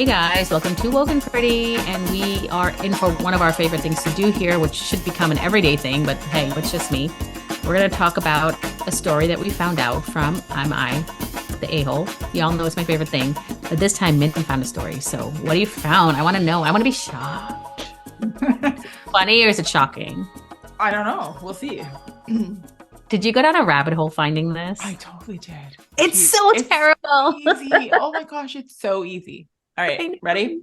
Hey guys, welcome to Woke and Pretty, and we are in for one of our favorite things to do here, which should become an everyday thing, but hey, it's just me. We're going to talk about a story that we found out from the a-hole. Y'all know it's my favorite thing, but this time Minty found a story. So what you found? I want to know. I want to be shocked. Funny or is it shocking? I don't know. We'll see. Did you go down a rabbit hole finding this? I totally did. It's so terrible. Easy. Oh my gosh, it's so easy. All right, ready?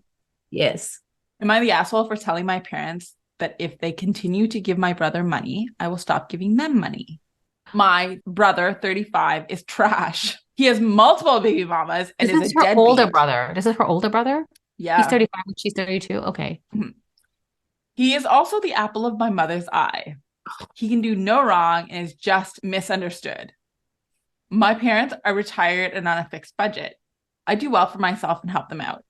Yes. Am I the asshole for telling my parents that if they continue to give my brother money, I will stop giving them money? My brother, 35, is trash. He has multiple baby mamas and is a her deadbeat. older brother. This is her older brother? Yeah. He's 35 and she's 32. Okay. He is also the apple of my mother's eye. He can do no wrong and is just misunderstood. My parents are retired and on a fixed budget. I do well for myself and help them out.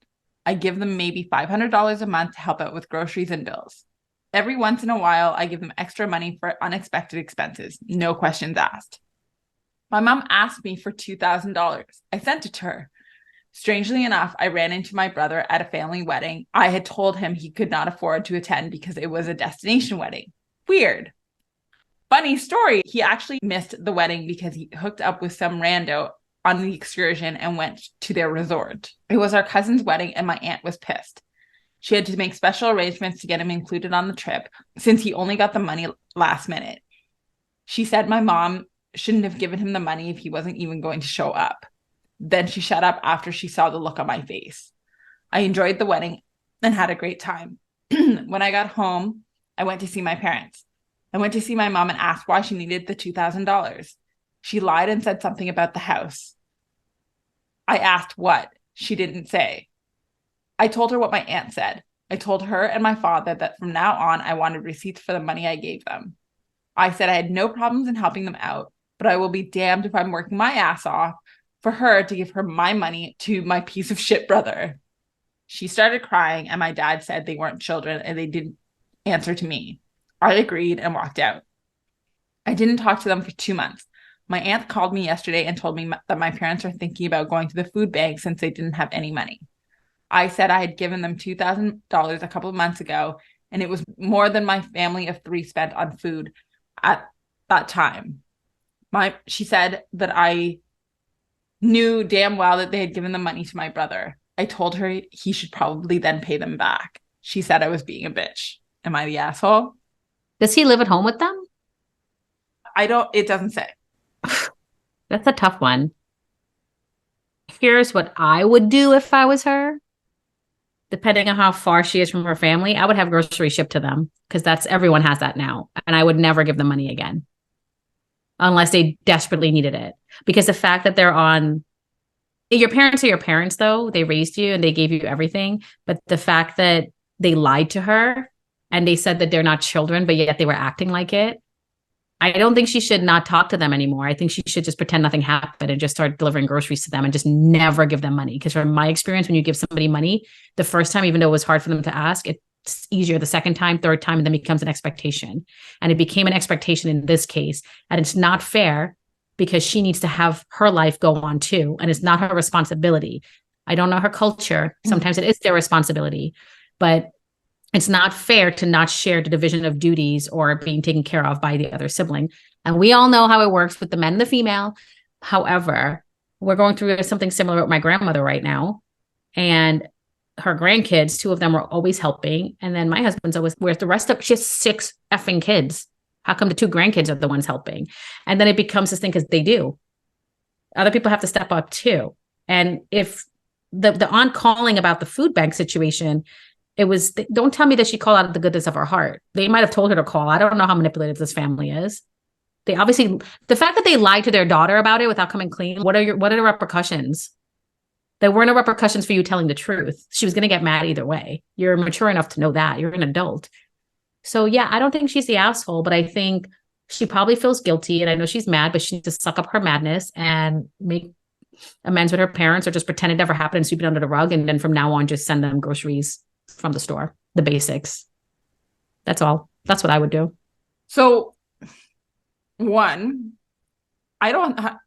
I give them maybe $500 a month to help out with groceries and bills. Every once in a while, I give them extra money for unexpected expenses. No questions asked. My mom asked me for $2,000. I sent it to her. Strangely enough, I ran into my brother at a family wedding. I had told him he could not afford to attend because it was a destination wedding. Weird. Funny story, he actually missed the wedding because he hooked up with some rando on the excursion and went to their resort. It was our cousin's wedding and my aunt was pissed. She had to make special arrangements to get him included on the trip since he only got the money last minute. She said my mom shouldn't have given him the money if he wasn't even going to show up. Then she shut up after she saw the look on my face. I enjoyed the wedding and had a great time. When I got home, I went to see my parents. I went to see my mom and asked why she needed the $2,000. She lied and said something about the house. I asked what. She didn't say. I told her what my aunt said. I told her and my father that from now on, I wanted receipts for the money I gave them. I said I had no problems in helping them out, but I will be damned if I'm working my ass off for her to give her my money to my piece of shit brother. She started crying and my dad said they weren't children and they didn't answer to me. I agreed and walked out. I didn't talk to them for 2 months. My aunt called me yesterday and told me that my parents are thinking about going to the food bank since they didn't have any money. I said I had given them $2,000 a couple of months ago, and it was more than my family of 3 spent on food at that time. She said that I knew damn well that they had given the money to my brother. I told her he should probably then pay them back. She said I was being a bitch. Am I the asshole? Does he live at home with them? It doesn't say. That's a tough one. Here's what I would do if I was her. Depending on how far she is from her family, I would have groceries shipped to them because everyone has that now. And I would never give them money again unless they desperately needed it. Because the fact that your parents are your parents, though. They raised you and they gave you everything. But the fact that they lied to her and they said that they're not children, but yet they were acting like it. I don't think she should not talk to them anymore. I think she should just pretend nothing happened and just start delivering groceries to them and just never give them money. Because from my experience, when you give somebody money, the first time, even though it was hard for them to ask, it's easier the second time, third time, and then becomes an expectation. And it became an expectation in this case. And it's not fair because she needs to have her life go on too. And it's not her responsibility. I don't know her culture. Sometimes it is their responsibility. But it's not fair to not share the division of duties or being taken care of by the other sibling. And we all know how it works with the men and the female. However, we're going through something similar with my grandmother right now. And her grandkids, 2 of them were always helping. And then my husband's always, where's the rest of, she has 6 effing kids. How come the 2 grandkids are the ones helping? And then it becomes this thing because they do. Other people have to step up too. And if the aunt calling about the food bank situation, don't tell me that she called out of the goodness of her heart. They might have told her to call. I don't know how manipulative this family is. They obviously, the fact that they lied to their daughter about it without coming clean, what are the repercussions? There were no repercussions for you telling the truth. She was going to get mad either way. You're mature enough to know that. You're an adult. So yeah, I don't think she's the asshole, but I think she probably feels guilty. And I know she's mad, but she needs to suck up her madness and make amends with her parents or just pretend it never happened and sweep it under the rug. And then from now on, just send them groceries from the store, the basics. That's all. That's what I would do. So, one, I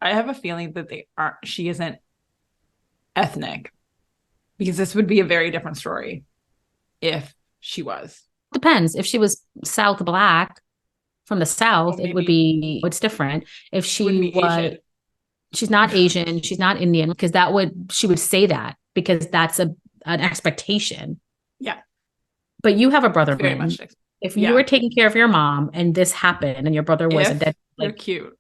have a feeling that she isn't ethnic. Because this would be a very different story if she was. Depends. If she was South Black from the Well, South, it would maybe be, it's different. If wouldn't she be was, Asian. she's not Asian, she's not Indian, because she would say that because that's an expectation. Yeah, But you have a it's brother, very man. much. If you Yeah. were taking care of your mom and this happened and your brother was a If dead, you're like, cute.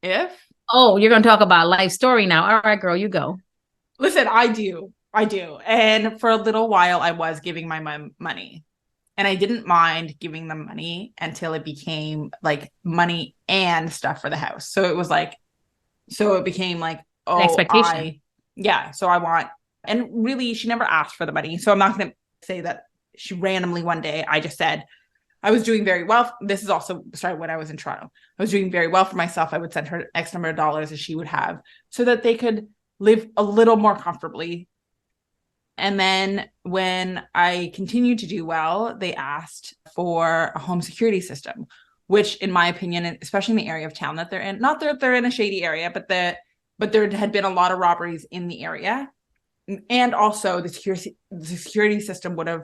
If oh, you're going to talk about life story now. All right, girl, you go. listen, I do. I do. And for a little while I was giving my mom money. And I didn't mind giving them money until it became like money and stuff for the house. So it was like, so it became like, An oh, expectation. yeah, so I want, and really, she never asked for the money. So I'm not going to say that she randomly one day, I just said, I was doing very well. This is also, sorry, when I was in Toronto, I was doing very well for myself. I would send her X number of dollars as she would have so that they could live a little more comfortably. And then when I continued to do well, they asked for a home security system, which in my opinion, especially in the area of town that they're in, not that they're in a shady area, but there had been a lot of robberies in the area. And also the security system would have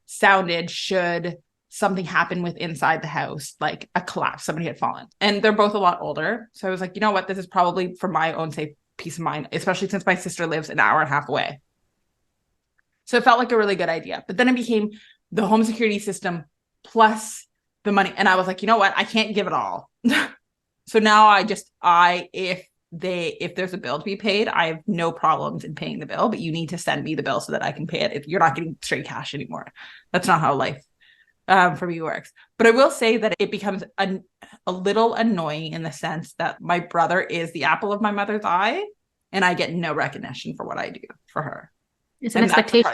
sounded should something happen with inside the house, like a collapse, somebody had fallen. And they're both a lot older. So I was like, you know what? This is probably for my own safe peace of mind, especially since my sister lives an hour and a half away. So it felt like a really good idea. But then it became the home security system plus the money. And I was like, you know what? I can't give it all. So now if there's a bill to be paid, I have no problems in paying the bill, but you need to send me the bill so that I can pay it. If you're not getting straight cash anymore, that's not how life for me works. But I will say that it becomes a little annoying in the sense that my brother is the apple of my mother's eye, and I get no recognition for what I do for her. It's an expectation.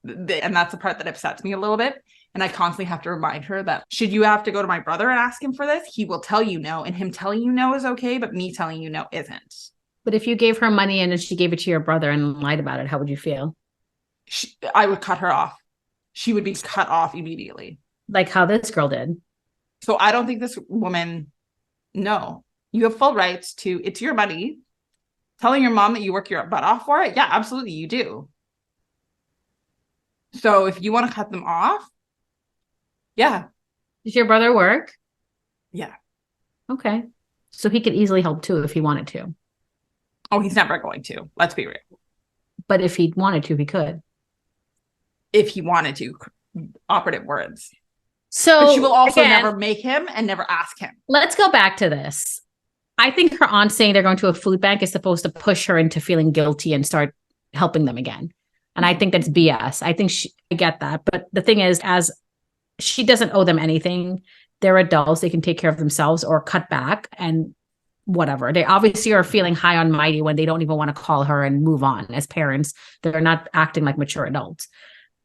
And that's the part that upsets me a little bit. And I constantly have to remind her that should you have to go to my brother and ask him for this, he will tell you no. And him telling you no is okay, but me telling you no isn't. But if you gave her money and then she gave it to your brother and lied about it, how would you feel? I would cut her off. She would be cut off immediately. Like how this girl did. So I don't think this woman, no. You have full rights to, it's your money. Telling your mom that you work your butt off for it? Yeah, absolutely, you do. So if you want to cut them off, yeah. Does your brother work? Yeah. Okay. So he could easily help too if he wanted to. Oh, he's never going to. Let's be real. But if he wanted to, he could. If he wanted to, operative words. So but she will also again, never make him and never ask him. Let's go back to this. I think her aunt saying they're going to a food bank is supposed to push her into feeling guilty and start helping them again. And I think that's BS. I get that. But the thing is, as she doesn't owe them anything, they're adults. They can take care of themselves or cut back and whatever. They obviously are feeling high on mighty when they don't even want to call her and move on as parents. They're not acting like mature adults.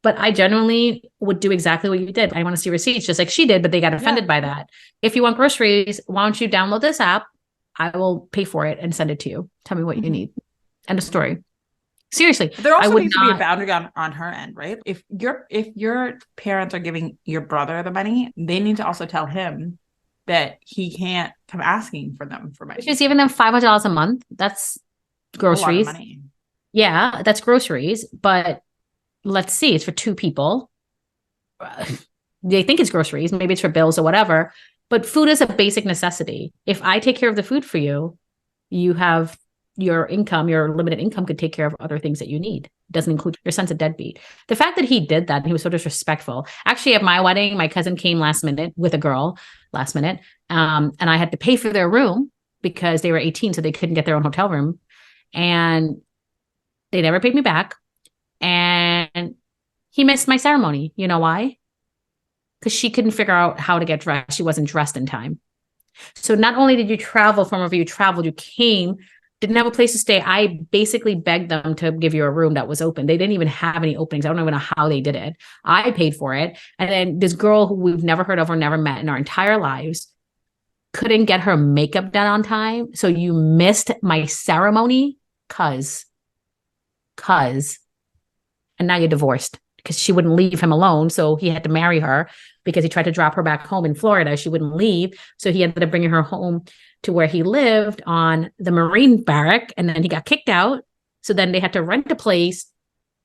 But I genuinely would do exactly what you did. I want to see receipts just like she did, but they got offended by that. If you want groceries, why don't you download this app? I will pay for it and send it to you. Tell me what you need. End of story. Seriously. There also needs to be a boundary on her end, right? If your parents are giving your brother the money, they need to also tell him that he can't come asking for them for money. She's giving them $500 a month. That's groceries. A lot of money. Yeah, that's groceries. But let's see, it's for two people. They think it's groceries. Maybe it's for bills or whatever. But food is a basic necessity. If I take care of the food for you, you have your income, your limited income could take care of other things that you need. It doesn't include your son's a deadbeat. The fact that he did that, and he was so disrespectful. Actually, at my wedding, my cousin came last minute with a girl last minute. And I had to pay for their room because they were 18, so they couldn't get their own hotel room. And they never paid me back. And he missed my ceremony. You know why? Because she couldn't figure out how to get dressed. She wasn't dressed in time. So not only did you travel from wherever you traveled, you came, didn't have a place to stay. I basically begged them to give you a room that was open. They didn't even have any openings. I don't even know how they did it. I paid for it. And then this girl who we've never heard of or never met in our entire lives couldn't get her makeup done on time. So you missed my ceremony cause. And now you're divorced because she wouldn't leave him alone. So he had to marry her because he tried to drop her back home in Florida. She wouldn't leave. So he ended up bringing her home to where he lived on the Marine barrack. And then he got kicked out. So then they had to rent a place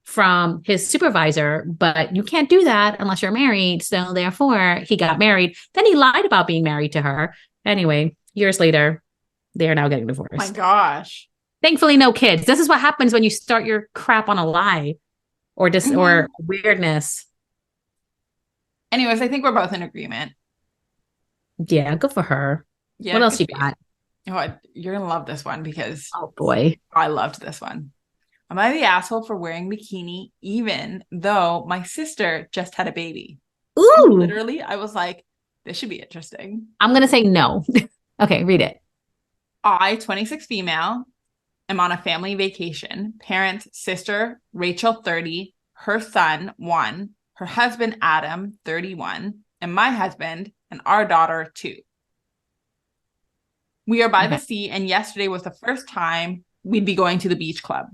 from his supervisor, but you can't do that unless you're married. So therefore, he got married. Then he lied about being married to her. Anyway, years later, they are now getting My divorced. gosh. Thankfully, no kids. This is what happens when you start your crap on a lie or just Mhm. or weirdness. Anyways, I think we're both in agreement. Yeah, good for her. Yeah, What else good you for you. got? Oh, you're gonna love this one because Oh boy. I loved this one. Am I the asshole for wearing bikini even though my sister just had a baby? And Ooh, literally, I was like, this should be interesting. I'm gonna say no. Okay, read it. I, 26 female, am on a family vacation. Parents, sister, Rachel, 30, her son, 1, her husband, Adam, 31, and my husband and our daughter, 2. We are by the Okay. sea, and yesterday was the first time we'd be going to the beach club.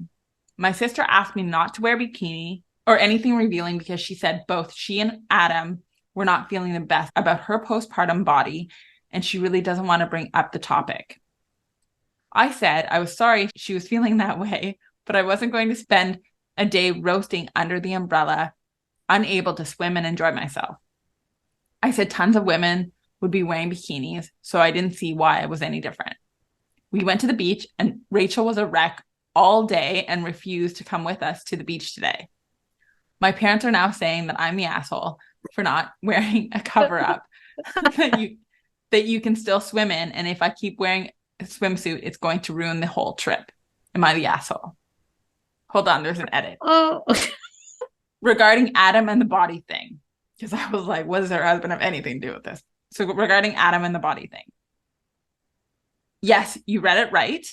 My sister asked me not to wear bikini or anything revealing because she said both she and Adam were not feeling the best about her postpartum body, and she really doesn't want to bring up the topic. I said I was sorry she was feeling that way, but I wasn't going to spend a day roasting under the umbrella, unable to swim and enjoy myself. I said tons of women would be wearing bikinis, so I didn't see why it was any different. We went to the beach, and Rachel was a wreck all day and refused to come with us to the beach today. My parents are now saying that I'm the asshole for not wearing a cover up that you can still swim in, and if I keep wearing a swimsuit, it's going to ruin the whole trip. Am I the asshole? Hold on, there's an edit. Oh, Regarding Adam and the body thing, because I was like, what does her husband have anything to do with this? So regarding Adam and the body thing. Yes, you read it right.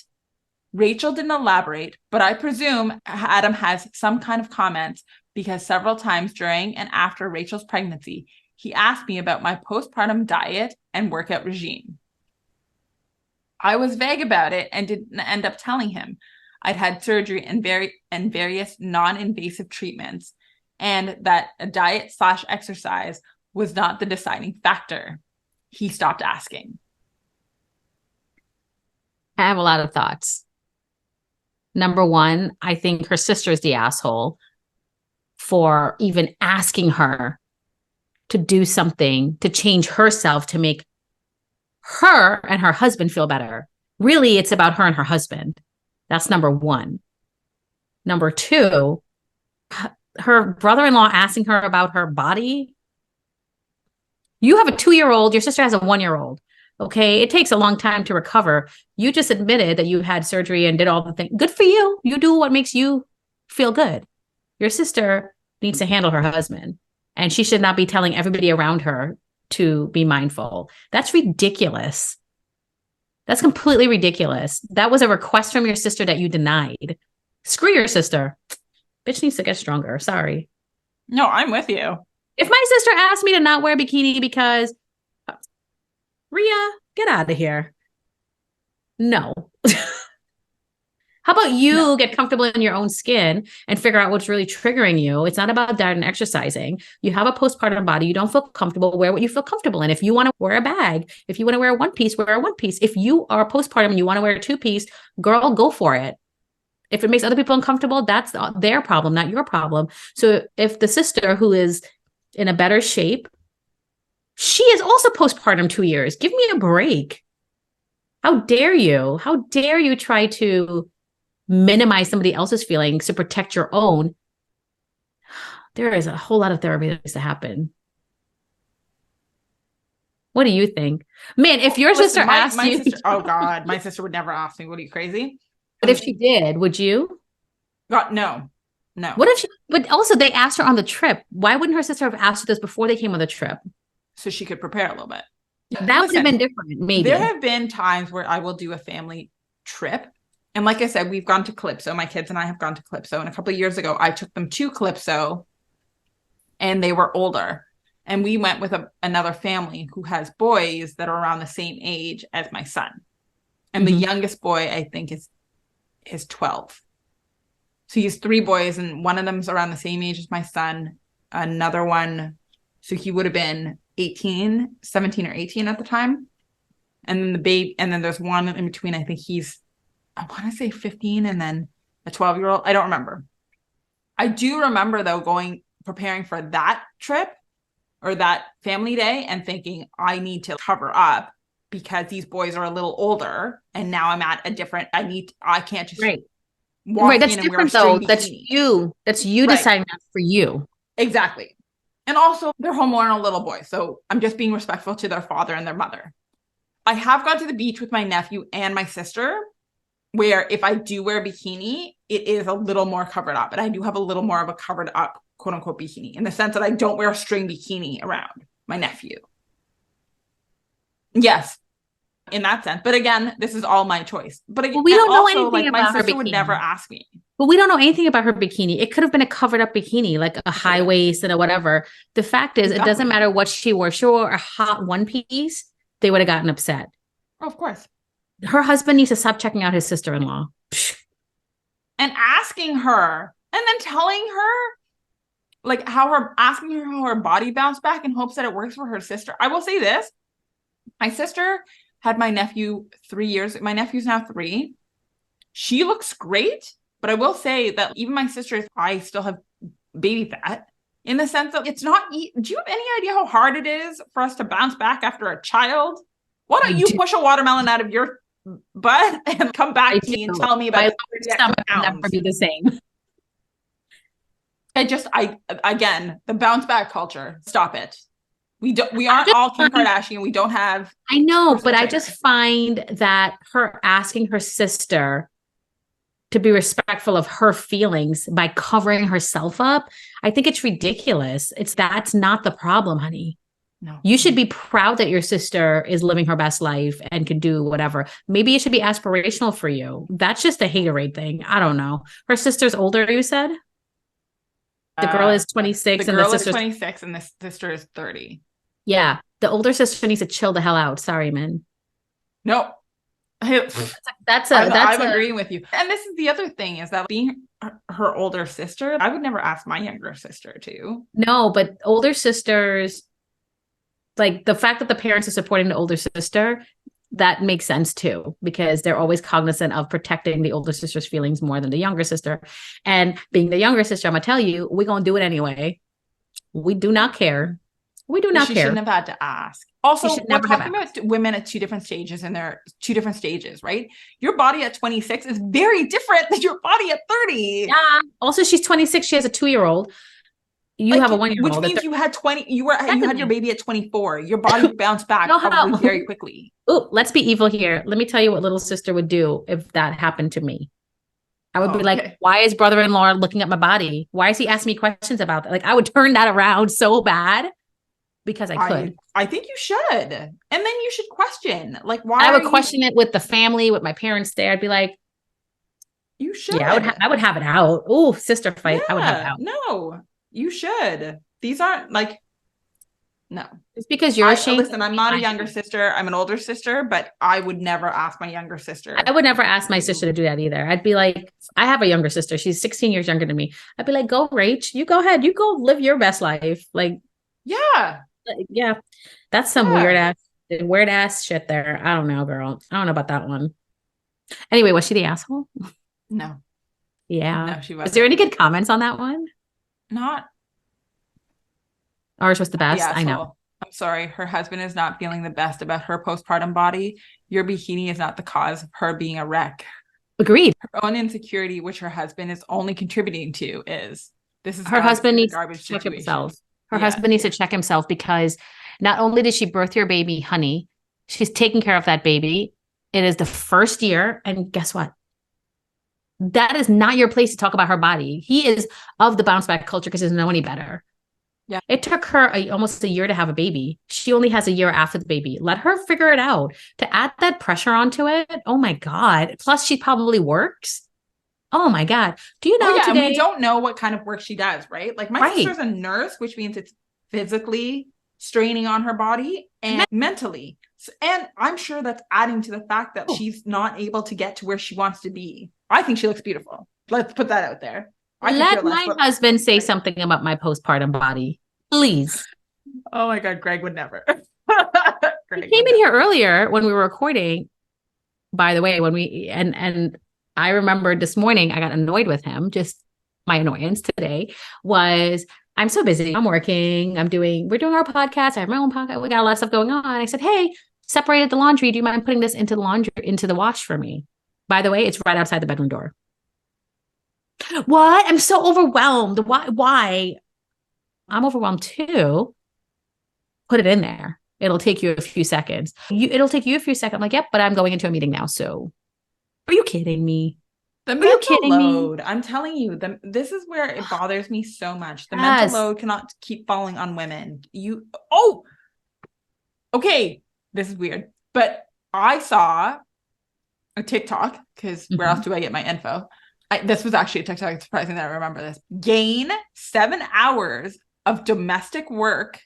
Rachel didn't elaborate, but I presume Adam has some kind of comments because several times during and after Rachel's pregnancy, he asked me about my postpartum diet and workout regime. I was vague about it and didn't end up telling him I'd had surgery and various non-invasive treatments, and that a diet/exercise was not the deciding factor. He stopped asking. I have a lot of thoughts. Number one, I think her sister's the asshole for even asking her to do something to change herself to make her and her husband feel better. Really, it's about her and her husband. That's number one. Number two, her brother-in-law asking her about her body. You have a 2-year-old, your sister has a 1-year-old. Okay. It takes a long time to recover. You just admitted that you had surgery and did all the things. Good for you. You do what makes you feel good. Your sister needs to handle her husband, and she should not be telling everybody around her to be mindful. That's ridiculous. That's completely ridiculous. That was a request from your sister that you denied. Screw your sister. Bitch needs to get stronger. Sorry. No, I'm with you. If my sister asked me to not wear a bikini because Rhea, get out of here. No. How about No. you get comfortable in your own skin and figure out what's really triggering you? It's not about diet and exercising. You have a postpartum body. You don't feel comfortable. Wear what you feel comfortable in. If you want to wear a bag, if you want to wear a one piece, wear a one piece. If you are postpartum and you want to wear a 2-piece, girl, go for it. If it makes other people uncomfortable, that's their problem, not your problem. So if the sister who is in a better shape, she is also postpartum 2 years. Give me a break. How dare you? How dare you try to minimize somebody else's feelings to protect your own? There is a whole lot of therapy that needs to happen. What do you think? Man, if your Listen, sister asked my you, sister, oh God, my sister would never ask me. What are you, crazy? but if she did, would you? God, no, no. What if she, but also they asked her on the trip. Why wouldn't her sister have asked her this before they came on the trip? So she could prepare a little bit. That would have been different, maybe. There have been times where I will do a family trip. And like I said, we've gone to Calypso. My kids and I have gone to Calypso. And a couple of years ago, I took them to Calypso and they were older. And we went with another family who has boys that are around the same age as my son. And the youngest boy, I think, is 12. So he has 3 boys, and one of them's around the same age as my son. Another one, so he would have been 17 or 18 at the time. And then and then there's one in between. I think I want to say 15, and then a 12-year-old. I don't remember. I do remember though preparing for that trip or that family day and thinking I need to cover up because these boys are a little older and now I'm at a different, I can't just Right. Right. walk That's in and wear a different string though. That's bikini. you. That's you Right. deciding that for you. Exactly. And also they're home alone, a little boy. So I'm just being respectful to their father and their mother. I have gone to the beach with my nephew and my sister, where if I do wear a bikini, it is a little more covered up. And I do have a little more of a covered up, quote unquote, bikini in the sense that I don't wear a string bikini around my nephew. Yes, in that sense. But again, this is all my choice. But again, Well, we don't know also, anything like my about her sister would never bikini. ask me. But we don't know anything about her bikini. It could have been a covered up bikini, like a high Yeah. waist and a whatever. The fact is, it doesn't Exactly. matter what she wore. She wore a hot one piece, they would have gotten upset. Oh, of course. Her husband needs to stop checking out his sister-in-law. And asking her and then telling her like asking her how her body bounced back in hopes that it works for her sister. I will say this. My sister had my nephew 3 years. My nephew's now 3. She looks great, but I will say that even my sister's, I still have baby fat in the sense that it's not. Do you have any idea how hard it is for us to bounce back after a child? Why don't you push a watermelon out of your butt and come back to me and tell me about my the stomach will pounds? never be the same. Again, the bounce back culture. Stop it. We aren't all Kim Kardashian. We don't have. I know, but I just find that her asking her sister to be respectful of her feelings by covering herself up, I think it's ridiculous. That's not the problem, honey. No. You should be proud that your sister is living her best life and can do whatever. Maybe it should be aspirational for you. That's just a haterade thing. I don't know. Her sister's older, you said? The girl is 26 the and the girl is sister's 26 and the sister is 30. Yeah. The older sister needs to chill the hell out. Sorry, man. No. I'm agreeing with you. And this is the other thing is that being her older sister, I would never ask my younger sister to. No, but older sisters, like the fact that the parents are supporting the older sister, that makes sense too, because they're always cognizant of protecting the older sister's feelings more than the younger sister. And being the younger sister, I'm going to tell you, we're going to do it anyway. We do not care. We do not she care. Shouldn't have had to ask. Also, we're talking about women at two different stages right? Your body at 26 is very different than your body at 30. Yeah. Also, she's 26. She has a 2-year-old. You have a 1-year-old. Which means you had your baby at 24. Your body bounced back probably very quickly. Oh, let's be evil here. Let me tell you what little sister would do if that happened to me. I would be like, why is brother-in-law looking at my body? Why is he asking me questions about that? Like, I would turn that around so bad. Because I could. I think you should. And then you should question. Like, why? I would question it with the family, with my parents there. I'd be like, you should. Yeah, I would have it out. Oh, sister fight. Yeah, I would have it out. No, you should. These aren't like, no. It's because you're ashamed. Listen, I'm not a younger sister. I'm an older sister, but I would never ask my younger sister. I would never ask my sister to do that either. I'd be like, I have a younger sister. She's 16 years younger than me. I'd be like, go, Rach. You go ahead. You go live your best life. Like, yeah, that's some weird ass shit there. I don't know, girl. I don't know about that one. Anyway, was she the asshole? No. Yeah. No, she wasn't. Is there any good comments on that one? Not. Ours was the best. I know. I'm sorry. Her husband is not feeling the best about her postpartum body. Your bikini is not the cause of her being a wreck. Agreed. Her own insecurity, which her husband is only contributing to, is her husband needs to check himself. Her husband needs to check himself because not only did she birth your baby, honey, she's taking care of that baby. It is the first year. And guess what? That is not your place to talk about her body. He is of the bounce back culture because he doesn't know any better. Yeah. It took her almost a year to have a baby. She only has a year after the baby. Let her figure it out. To add that pressure onto it, oh my God. Plus, she probably works. Oh my God. Do you know today? We don't know what kind of work she does, right? Like my sister's a nurse, which means it's physically straining on her body and mentally. And I'm sure that's adding to the fact that she's not able to get to where she wants to be. I think she looks beautiful. Let's put that out there. Let my husband say something about my postpartum body, please. Oh my God, Greg would never. He came in here earlier when we were recording, by the way, and I remember this morning I got annoyed with him. Just my annoyance today was I'm so busy. I'm working. We're doing our podcast. I have my own podcast. We got a lot of stuff going on. I said, hey, separated the laundry. Do you mind putting this into the laundry, into the wash for me? By the way, it's right outside the bedroom door. What? I'm so overwhelmed. Why? I'm overwhelmed too. Put it in there. It'll take you a few seconds. It'll take you a few seconds. I'm like, yep, but I'm going into a meeting now. So are you kidding me? The Are you mental kidding load, me? I'm telling you, this is where it bothers me so much. The mental Yes. load cannot keep falling on women. Okay, this is weird, but I saw a TikTok, because where else do I get my info? This was actually a TikTok. It's surprising that I remember this. Gain 7 hours of domestic work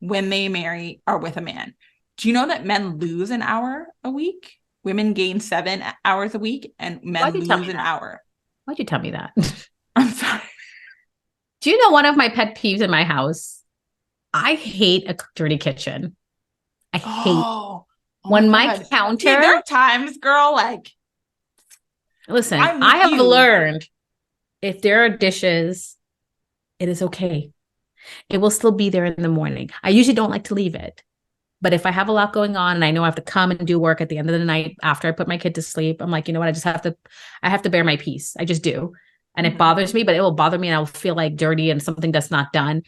when they marry or with a man. Do you know that men lose an hour a week? Women gain 7 hours a week and men lose an hour. Why'd you tell me that? I'm sorry. Do you know one of my pet peeves in my house? I hate a dirty kitchen. I hate when my counter. Hey, there are times, girl, like. Listen, I have learned if there are dishes, it is okay. It will still be there in the morning. I usually don't like to leave it. But if I have a lot going on and I know I have to come and do work at the end of the night after I put my kid to sleep, I'm like, you know what? I have to bear my peace. I just do. And it bothers me, but it will bother me and I'll feel like dirty and something that's not done.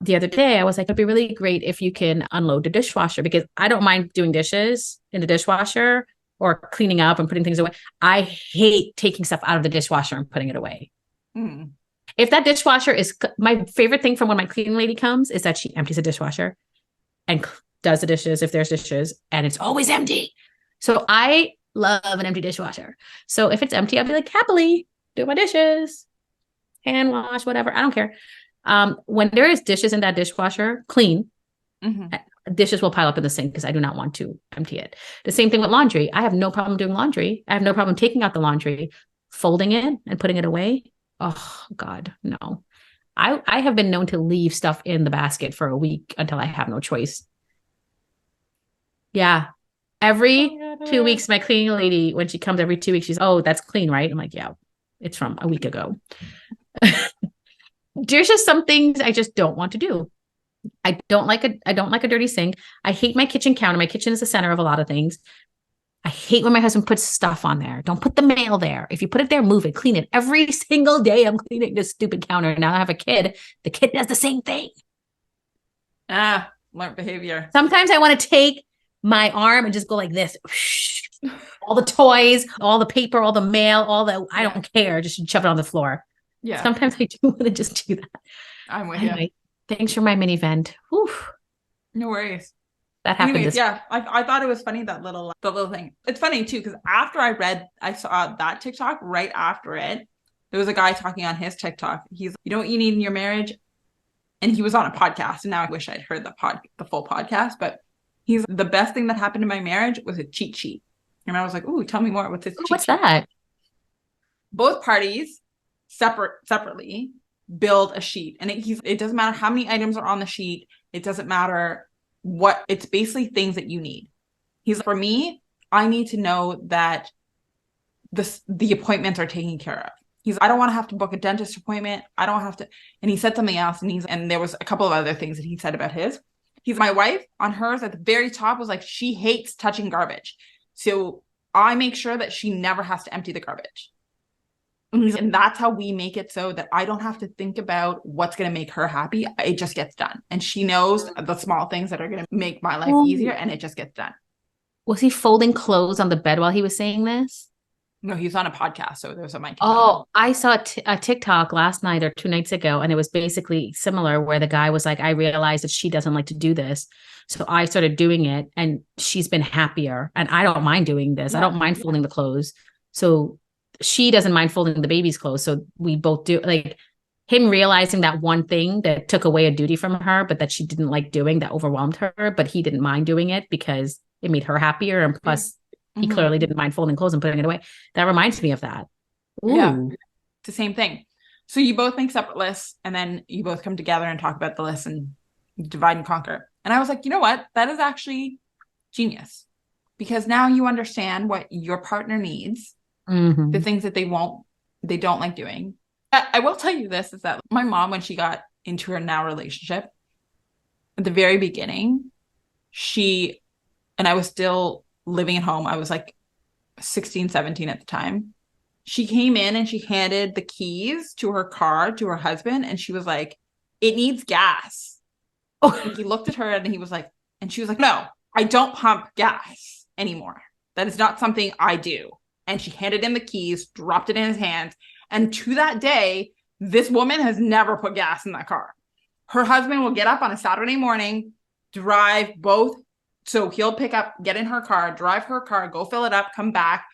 The other day, I was like, it'd be really great if you can unload the dishwasher, because I don't mind doing dishes in the dishwasher or cleaning up and putting things away. I hate taking stuff out of the dishwasher and putting it away. If that dishwasher is, my favorite thing from when my cleaning lady comes is that she empties the dishwasher and does the dishes if there's dishes, and it's always empty. So I love an empty dishwasher. So if it's empty, I'll be like, happily do my dishes, hand wash, whatever. I don't care. When there is dishes in that dishwasher, clean, dishes will pile up in the sink because I do not want to empty it. The same thing with laundry. I have no problem doing laundry. I have no problem taking out the laundry, folding it and putting it away. Oh God, no. I have been known to leave stuff in the basket for a week until I have no choice. Yeah. Every 2 weeks, my cleaning lady, when she comes every 2 weeks, she's, oh, that's clean, right? I'm like, yeah, it's from a week ago. There's just some things I just don't want to do. I don't like a dirty sink. I hate my kitchen counter. My kitchen is the center of a lot of things. I hate when my husband puts stuff on there. Don't put the mail there. If you put it there, move it, clean it. Every single day I'm cleaning this stupid counter. Now I have a kid. The kid does the same thing. Learned behavior. Sometimes I want to take my arm and just go like this. All the toys, all the paper, all the mail, I don't care. Just shove it on the floor. Yeah. Sometimes I do want to just do that. I'm with you. Thanks for my mini vent. Whew. No worries. That happened. Anyways, I thought it was funny, the little thing. It's funny too, because after I saw that TikTok, right after it, there was a guy talking on his TikTok. He's, you know what you need in your marriage? And he was on a podcast, and now I wish I'd heard the full podcast, but he's, the best thing that happened in my marriage was a cheat sheet. And I was like, ooh, tell me more. What's this? What's that? Both parties separately build a sheet, and it doesn't matter how many items are on the sheet. It doesn't matter what, it's basically things that you need. He's like, for me, I need to know that the appointments are taken care of. He's, I don't want to have to book a dentist appointment. I don't have to. And he said something else, and there was a couple of other things that he said about his. He's, my wife on hers at the very top was like, she hates touching garbage. So I make sure that she never has to empty the garbage. And that's how we make it so that I don't have to think about what's going to make her happy. It just gets done. And she knows the small things that are going to make my life easier, and it just gets done. Was he folding clothes on the bed while he was saying this? No, he was on a podcast, so there was a mic. Oh, I saw a TikTok last night or 2 nights ago, and it was basically similar, where the guy was like, I realized that she doesn't like to do this. So I started doing it, and she's been happier. And I don't mind doing this. Yeah. I don't mind folding the clothes. So she doesn't mind folding the baby's clothes. So we both do, like, him realizing that one thing that took away a duty from her, but that she didn't like doing, that overwhelmed her, but he didn't mind doing it because it made her happier. And plus, he clearly didn't mind folding clothes and putting it away. That reminds me of that. Ooh. Yeah, it's the same thing. So you both make separate lists, and then you both come together and talk about the lists and divide and conquer. And I was like, you know what? That is actually genius, because now you understand what your partner needs, the things that they don't like doing. I will tell you this, is that my mom, when she got into her now relationship, at the very beginning, she, and I was still living at home. I was like 16, 17 at the time. She came in and she handed the keys to her car to her husband. And she was like, it needs gas. Oh, and he looked at her and he was like, and she was like, no, I don't pump gas anymore. That is not something I do. And she handed him the keys, dropped it in his hands. And to that day, this woman has never put gas in that car. Her husband will get up on a Saturday morning, drive both. So he'll pick up, get in her car, drive her car, go fill it up, come back,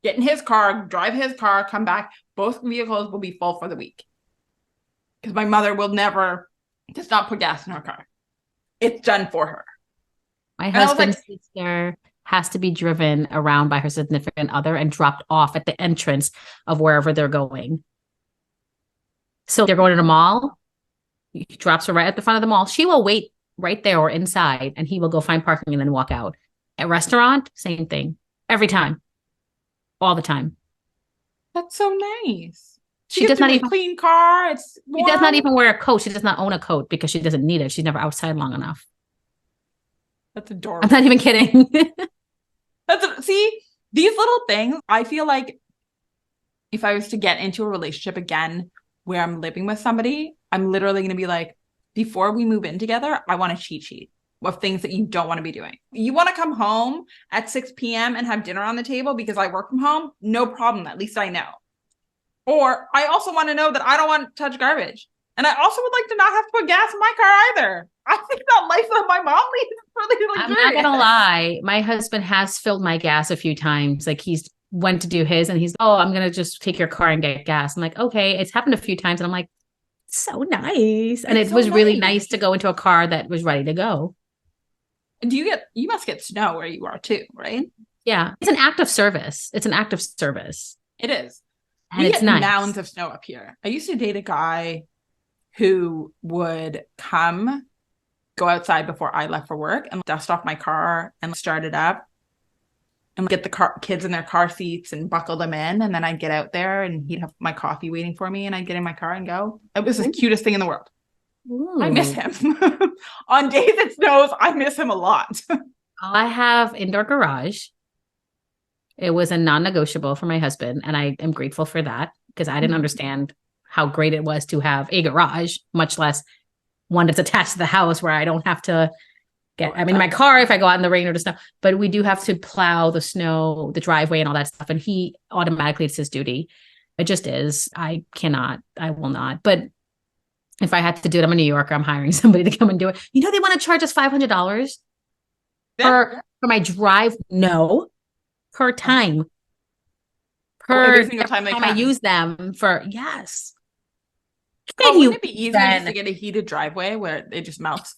get in his car, drive his car, come back. Both vehicles will be full for the week. Because my mother will never, does not put gas in her car. It's done for her. My husband's sister has to be driven around by her significant other and dropped off at the entrance of wherever they're going. So they're going to the mall. He drops her right at the front of the mall. She will wait right there or inside, and he will go find parking and then walk out. At restaurant, same thing. Every time. All the time. That's so nice. She does not even clean car. It's warm. She does not even wear a coat. She does not own a coat because she doesn't need it. She's never outside long enough. That's adorable. I'm not even kidding. See, these little things, I feel like if I was to get into a relationship again where I'm living with somebody, I'm literally going to be like, before we move in together, I want a cheat sheet of things that you don't want to be doing. You want to come home at 6 p.m. and have dinner on the table because I work from home? No problem. At least I know. Or I also want to know that I don't want to touch garbage. And I also would like to not have to put gas in my car either. I think that life that my mom leads is really luxurious. I'm not going to lie. My husband has filled my gas a few times. Like he's went to do his and he's, oh, I'm going to just take your car and get gas. I'm like, okay. It's happened a few times. And I'm like, so nice. And it was really nice to go into a car that was ready to go. And you must get snow where you are too, right? Yeah. It's an act of service. It's an act of service. It is. And it's nice. Mounds of snow up here. I used to date a guy who would go outside before I left for work and dust off my car and start it up and get the kids in their car seats and buckle them in. And then I'd get out there and he'd have my coffee waiting for me and I'd get in my car and go. It was the cutest thing in the world. Ooh. I miss him. On days it snows, I miss him a lot. I have indoor garage. It was a non-negotiable for my husband. And I am grateful for that because I didn't understand how great it was to have a garage, much less one that's attached to the house where I don't have to my car if I go out in the rain or the snow, but we do have to plow the snow, the driveway and all that stuff. And he automatically, it's his duty. It just is. I will not. But if I had to do it, I'm a New Yorker. I'm hiring somebody to come and do it. You know, they want to charge us $500 for my drive. No, per time. Every single time I use them for, yes. Wouldn't it be easier just to get a heated driveway where it just melts?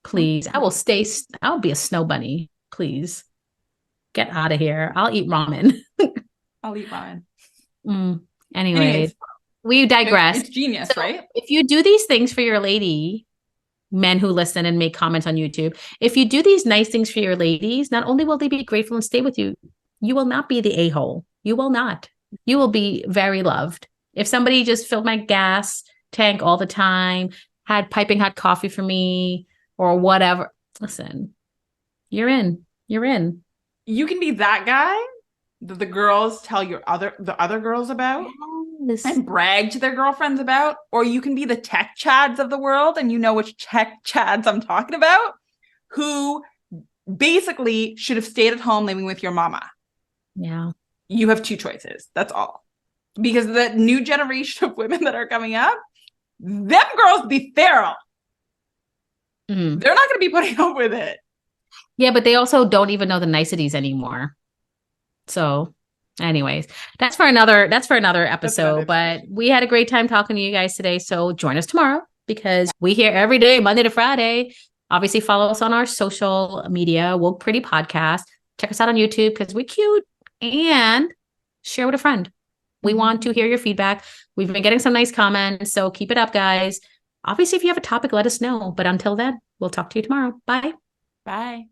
Please, I'll be a snow bunny. Please get out of here. I'll eat ramen. I'll eat ramen. Anyways, we digress. It's genius, so right? If you do these things for your lady, men who listen and make comments on YouTube, if you do these nice things for your ladies, not only will they be grateful and stay with you, you will not be the a-hole. You will not. You will be very loved. If somebody just filled my gas tank all the time, had piping hot coffee for me, or whatever. Listen, you're in. You can be that guy that the girls tell the other girls about and brag to their girlfriends about, or you can be the tech chads of the world, and you know which tech chads I'm talking about, who basically should have stayed at home living with your mama. Yeah. You have two choices. That's all. Because the new generation of women that are coming up, them girls be feral. They're not going to be putting up with it. Yeah, but they also don't even know the niceties anymore. So anyways, that's for another episode. But we had a great time talking to you guys today. So join us tomorrow because we here every day, Monday to Friday. Obviously follow us on our social media, Woke Pretty Podcast. Check us out on YouTube because we're cute, and share with a friend. We want to hear your feedback. We've been getting some nice comments, so keep it up, guys. Obviously, if you have a topic, let us know. But until then, we'll talk to you tomorrow. Bye. Bye.